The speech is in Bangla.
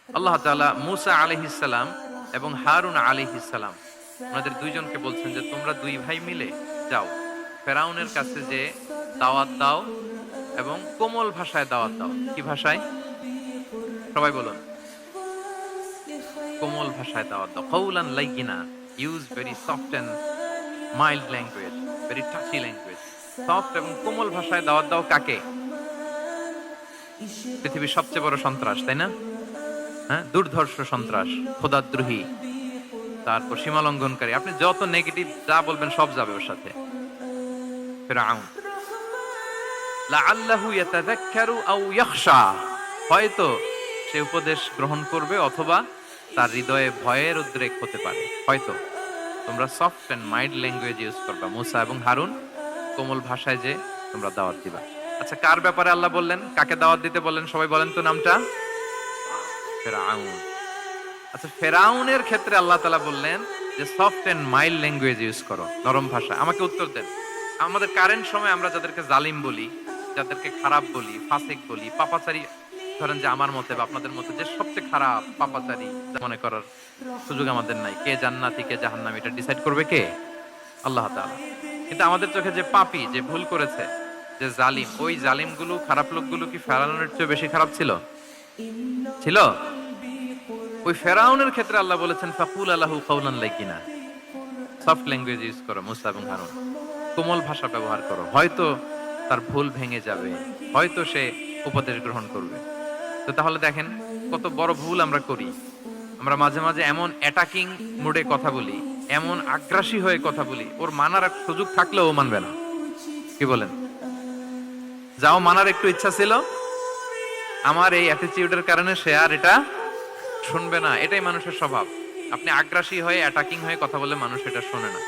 আল্লাহ তাআলা মুসা আলাইহিস সালাম এবং হারুন আলাইহিস সালাম ওনাদের দুইজনকে বলছেন যে তোমরা দুই ভাই মিলে যাও ফেরাউনের কাছে যে দাওয়াত দাও এবং কোমল ভাষায় দাওয়াত দাও। কি ভাষায়? সবাই বলুন। কোমল ভাষায় দাওয়াত দাও। কওলান লাইয়িনা, use very soft and mild language, very touchy language. Soft এবং কোমল ভাষায় দাওয়াত দাও কাকে? পৃথিবীর সবচেয়ে বড় সন্ত্রাস, তাই না? হ্যাঁ, দুর্ধর্ষ সন্ত্রাস, খোদাদ্রোহী, তারপর সীমা লঙ্ঘনকারী। আপনি যত নেগেটিভ যা বলবেন সব যাবে ওর সাথে। ফিরআউন লাআল্লাহু ইয়াতাযাক্কারু আও ইয়াখশা, হয়তো সে উপদেশ গ্রহণ করবে অথবা তার হৃদয়ে ভয়ের উদ্রেক হতে পারে। হয়তো তোমরা soft and mild language use করবা, মুসা এবং হারুন কোমল ভাষায় যে তোমরা দাওয়াত দিবা। আচ্ছা, কার ব্যাপারে আল্লাহ বললেন? কাকে দাওয়াত দিতে বললেন? সবাই বলেন তো নামটা। ফেরাউন। আচ্ছা, ফেরাউনের ক্ষেত্রে আল্লাহ তাআলা বললেন যে soft and mild language use করো, নরম ভাষা। আমাকে উত্তর দেন, আমাদের কারেন্ট সময় আমরা যাদেরকে জালিম বলি, যাদেরকে খারাপ বলি, ফাসিক বলি, পাপাচারী, ধরেন যে আমার মতে বা আপনাদের মতে যে সবচেয়ে খারাপ পাপাচারী মনে করার সুযোগ আমাদের নাই। কে জান্নাতি কে জাহান্নামী এটা ডিসাইড করবে কে? আল্লাহ তাআলা। কিন্তু আমাদের চোখে যে পাপী, যে ভুল করেছে, যে জালিম, ওই জালিমগুলো, খারাপ লোকগুলো কি ফেরাউনের চেয়ে বেশি খারাপ ছিল? ছিল? ওই ফেরাউনের ক্ষেত্রে আল্লাহ বলেছেন ফাকুল আলাহু কাওলান লাইয়িনা, সফট ল্যাঙ্গুয়েজ ইউজ করো মুসা এবং হারুন, কোমল ভাষা ব্যবহার করো। হয়তো তার ভুল ভেঙে যাবে, হয়তো সে উপদেশ গ্রহণ করবে। তো তাহলে দেখেন কত বড় ভুল আমরা করি। আমরা মাঝে মাঝে এমন অ্যাটাকিং মুডে কথা বলি, এমন আগ্রাসী হয়ে কথা বলি, ওর মানার এক সুযোগ থাকলেও ও মানবে না। কি বলেন? যাও মানার একটু ইচ্ছা ছিল, আমার এই অ্যাটিটিউডের কারণে সে আর এটা শুনবে না। এটাই মানুষের স্বভাব। আপনি আগ্রাসী হয়ে অ্যাটাকিং হয়ে কথা বললে মানুষ এটা শোনে না।